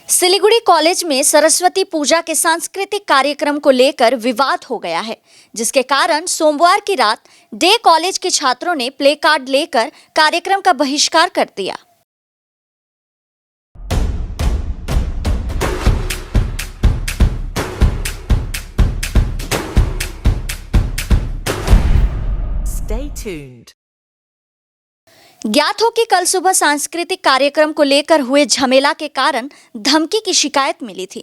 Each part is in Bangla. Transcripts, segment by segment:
सिलीगुड़ी कॉलेज में सरस्वती पूजा के सांस्कृतिक कार्यक्रम को लेकर विवाद हो गया है, जिसके कारण सोमवार की रात डे कॉलेज के छात्रों ने प्ले कार्ड लेकर कार्यक्रम का बहिष्कार कर दिया। Stay tuned. ज्ञात हो कि कल सुबह सांस्कृतिक कार्यक्रम को लेकर हुए झमेला के कारण धमकी की शिकायत मिली थी।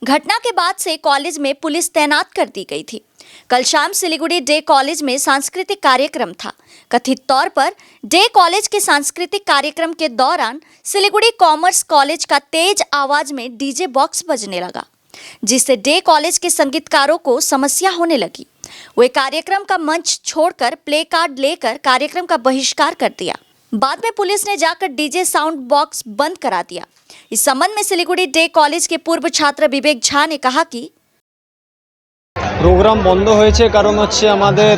घटना के बाद से कॉलेज में पुलिस तैनात कर दी गई थी। कल शाम सिलीगुड़ी डे कॉलेज में सांस्कृतिक कार्यक्रम था। कथित तौर पर डे कॉलेज के सांस्कृतिक कार्यक्रम के दौरान सिलीगुड़ी कॉमर्स कॉलेज का तेज आवाज में डीजे बॉक्स बजने लगा, जिससे डे कॉलेज के संगीतकारों को समस्या होने लगी। वे कार्यक्रम का मंच छोड़कर प्ले कार्ड लेकर कार्यक्रम का बहिष्कार कर दिया। बाद में पुलिस ने जाकर डीजे साउंड बॉक्स बंद करा दिया। इस संबंध में सिलीगुड़ी डे कॉलेज के पूर्व छात्र विवेक झा ने कहा कि প্রোগ্রাম বন্ধ হয়েছে কারণ হচ্ছে আমাদের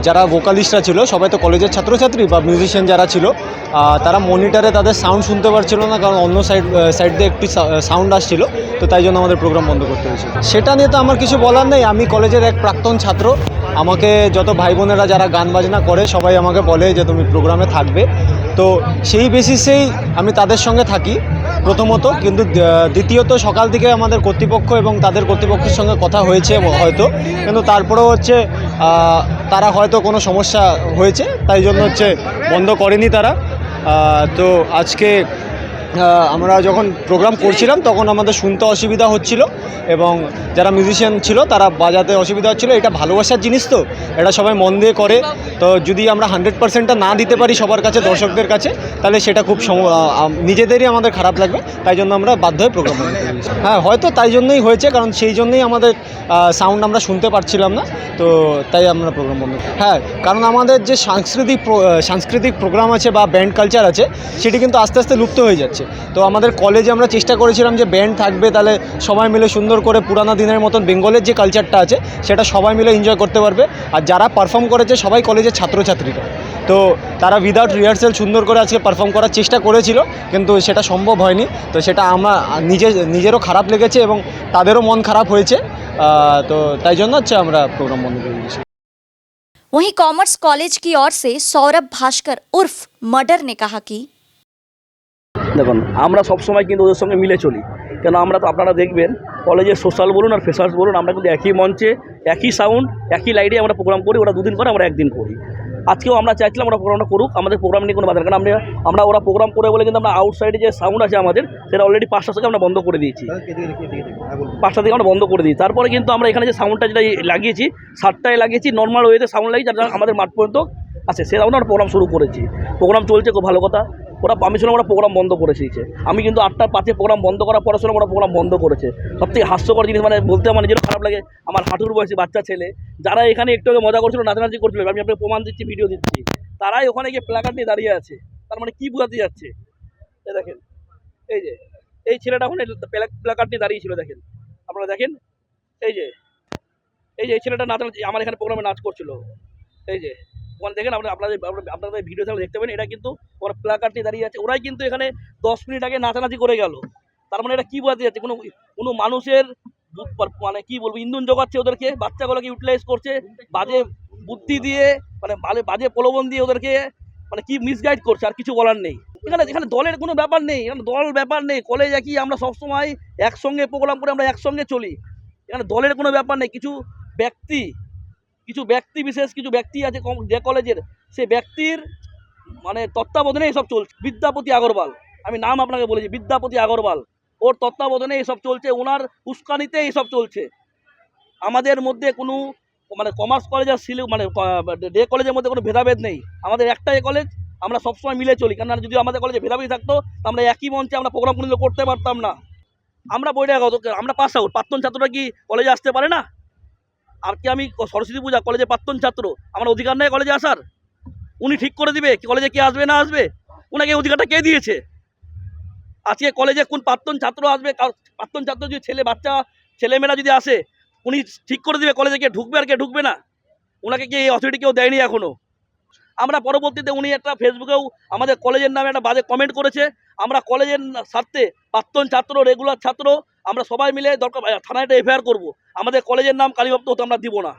যারা ভোকালিস্টরা ছিল সবাই তো কলেজের ছাত্রছাত্রী বা মিউজিশিয়ান যারা ছিল তারা মনিটরে তাদের সাউন্ড শুনতে পারছিল না, কারণ অন্য সাইড দিয়ে একটু সাউন্ড আসছিল, তো তাই জন্য আমাদের প্রোগ্রাম বন্ধ করতে হয়েছিল। সেটা নিয়ে তো আমার কিছু বলার নেই। আমি কলেজের এক প্রাক্তন ছাত্র, আমাকে যত ভাই বোনেরা যারা গান বাজনা করে সবাই আমাকে বলে যে তুমি প্রোগ্রামে থাকবে, তো সেই বেসিসেই আমি তাদের সঙ্গে থাকি প্রথমত। কিন্তু দ্বিতীয়ত সকাল থেকে আমাদের কর্তৃপক্ষ এবং তাদের কর্তৃপক্ষের সঙ্গে কথা হয়েছে হয়তো, কিন্তু তারপরেও হচ্ছে তারা হয়তো কোনো সমস্যা হয়েছে, তাই জন্য হচ্ছে বন্ধ করেনি তারা। তো আজকে আমরা যখন প্রোগ্রাম করছিলাম তখন আমাদের শুনতে অসুবিধা হচ্ছিল এবং যারা মিউজিশিয়ান ছিল তারা বাজাতে অসুবিধা হচ্ছিল। এটা ভালোবাসার জিনিস, তো এটা সবাই মন দিয়ে করে, তো যদি আমরা 100%টা না দিতে পারি সবার কাছে, দর্শকদের কাছে, তাহলে সেটা খুব নিজেদেরই আমাদের খারাপ লাগবে। তাই জন্য আমরা বাধ্য হয়ে প্রোগ্রাম বন্ধ করেছি। হ্যাঁ, হয়তো তাই জন্যই হয়েছে, কারণ সেই জন্যই আমাদের সাউন্ড আমরা শুনতে পারছিলাম না, তো তাই আমরা প্রোগ্রাম বন্ধ করি। হ্যাঁ, কারণ আমাদের যে সাংস্কৃতিক প্রোগ্রাম আছে বা ব্যান্ড কালচার আছে সেটি কিন্তু আস্তে আস্তে লুপ্ত হয়ে যাচ্ছে। তো আমাদের কলেজে আমরা চেষ্টা করেছিলাম যে ব্যান্ড থাকবে, তাহলে সবাই মিলে সুন্দর করে পুরানো দিনের মতন বেঙ্গলের যে কালচারটা আছে সেটা সবাই মিলে এনজয় করতে পারবে। আর যারা পারফর্ম করেছে সবাই কলেজের ছাত্রছাত্রীরা, তো তারা উইদাউট রিহার্সাল সুন্দর করে আজকে পারফর্ম করার চেষ্টা করেছিল, কিন্তু সেটা সম্ভব হয়নি। তো সেটা আমরা নিজেরও খারাপ লেগেছে এবং তাদেরও মন খারাপ হয়েছে, তো তাই জন্য হচ্ছে আমরা প্রোগ্রাম বন্ধ করে দিয়েছি। वहीं कॉमर्स कॉलेज की ओर से सौरभ भास्कर उर्फ मर्डर ने कहा कि দেখুন, আমরা সবসময় কিন্তু ওদের সঙ্গে মিলে চলি, কেন আমরা তো আপনারা দেখবেন কলেজের সোশ্যাল বলুন আর ফ্রেশার্স বলুন, আমরা কিন্তু একই মঞ্চে একই সাউন্ড একই লাইটে আমরা প্রোগ্রাম করি। ওরা দুদিন করে, আমরা একদিন করি। আজকেও আমরা চাইছিলাম ওরা প্রোগ্রামটা করুক, আমাদের প্রোগ্রাম নিয়ে কোনো বাধা, কারণ আমরা ওরা প্রোগ্রাম করে বলে কিন্তু আমরা আউটসাইডে যে সাউন্ড আছে আমাদের সেটা অলরেডি 5টা থেকে আমরা বন্ধ করে দিয়েছি। 5টা থেকে আমরা বন্ধ করে দিই। তারপরে কিন্তু আমরা এখানে যে সাউন্ডটা যেটা লাগিয়েছি 7টায় লাগিয়েছি, নর্মাল ওয়েতে সাউন্ড লাগিয়েছি, যারা আমাদের মাঠ পর্যন্ত আছে সে সাউন্ড আমরা প্রোগ্রাম শুরু করেছি। প্রোগ্রাম চলছে, খুব ভালো কথা। ওরা পারমিশন ওরা প্রোগ্রাম বন্ধ করে দিয়েছে। আমি কিন্তু 8টার 5-এ প্রোগ্রাম বন্ধ করার পরে ওরা প্রোগ্রাম বন্ধ করেছে। সবথেকে হাস্যকর জিনিস, মানে বলতে আমার নিজেরও খারাপ লাগে, আমার হাঁটুর বয়সী বাচ্চা ছেলে যারা এখানে একটু আগে মজা করছিল, নাচানাচি করছিল, আমি আপনাকে প্রমাণ দিচ্ছি, ভিডিও দিচ্ছি, তারাই ওখানে গিয়ে প্ল্যাকার্ড নিয়ে দাঁড়িয়ে আছে। তার মানে কী বোঝাতে যাচ্ছে? এই দেখেন, এই যে এই ছেলেটা ওখানে প্ল্যাকার্ড নিয়ে দাঁড়িয়েছিল, দেখেন আপনারা, দেখেন এই যে এই ছেলেটা নাচানাচি আমার এখানে প্রোগ্রামে নাচ করছিল, এই যে ওখানে দেখেন আপনাদের ভিডিও তাহলে দেখতে পাবেন। এটা কিন্তু ওরা প্ল্যাকার্ড নিয়ে দাঁড়িয়ে আছে। ওরাই কিন্তু এখানে 10 মিনিট আগে নাচানাচি করে গেল। তার মানে এটা কী বোঝাতে যাচ্ছে? কোনো মানুষের মানে কী বলবো, ইন্ধন জোগাচ্ছে ওদেরকে, বাচ্চাগুলোকে ইউটিলাইজ করছে বাজে বুদ্ধি দিয়ে, মানে বাজে প্রলোভন দিয়ে ওদেরকে মানে কি মিসগাইড করছে, আর কিছু বলার নেই। এখানে দলের কোনো ব্যাপার নেই, এখানে দল ব্যাপার নেই। কলেজ একই, আমরা সবসময় একসঙ্গে প্রোগ্রাম করে আমরা একসঙ্গে চলি। এখানে দলের কোনো ব্যাপার নেই। কিছু ব্যক্তি বিশেষ কিছু ব্যক্তি আছে যে কলেজের, সে ব্যক্তির মানে তত্ত্বাবধানে এসব চলছে। বিদ্যাপতি আগরওয়াল, আমি নাম আপনাকে বলেছি, বিদ্যাপতি আগরওয়াল, ওর তত্ত্বাবধানে এসব চলছে, ওনার উস্কানিতে এইসব চলছে। আমাদের মধ্যে কোনো মানে কমার্স কলেজ আর মানে ডে কলেজের মধ্যে কোনো ভেদাভেদ নেই। আমাদের একটাই কলেজ, আমরা সবসময় মিলে চলি। কারণ যদি আমাদের কলেজে ভেদাভেদ থাকতো আমরা একই মঞ্চে আমরা প্রোগ্রাম করতে পারতাম না। আমরা বহিরাগত, আমরা পাস আউট। প্রাক্তন ছাত্ররা কি কলেজে আসতে পারে না? আর কি আমি সরস্বতী পূজা কলেজে প্রাক্তন ছাত্র, আমার অধিকার নেই কলেজে আসার? উনি ঠিক করে দিবে কি কলেজে কে আসবে না আসবে? ওনাকে অধিকারটা কে দিয়েছে? আজকে কলেজে কোন প্রাক্তন ছাত্র আসবে, প্রাক্তন ছাত্র যদি ছেলেমেয়েরা যদি আসে, উনি ঠিক করে দিবে কলেজে কে ঢুকবে আর কে ঢুকবে না? ওনাকে কি এই অথরিটি কেউ দেয়নি এখনও। আমরা পরবর্তীতে উনি একটা ফেসবুকেও আমাদের কলেজের নামে একটা বাজে কমেন্ট করেছে। আমরা কলেজের স্বার্থে প্রাক্তন ছাত্র, রেগুলার ছাত্র, আমরা সবাই মিলে দরকার থানায় একটা এফআইআর করবো। আমাদের কলেজের নাম কালীবাপ্ত হতে আমরা দিব না।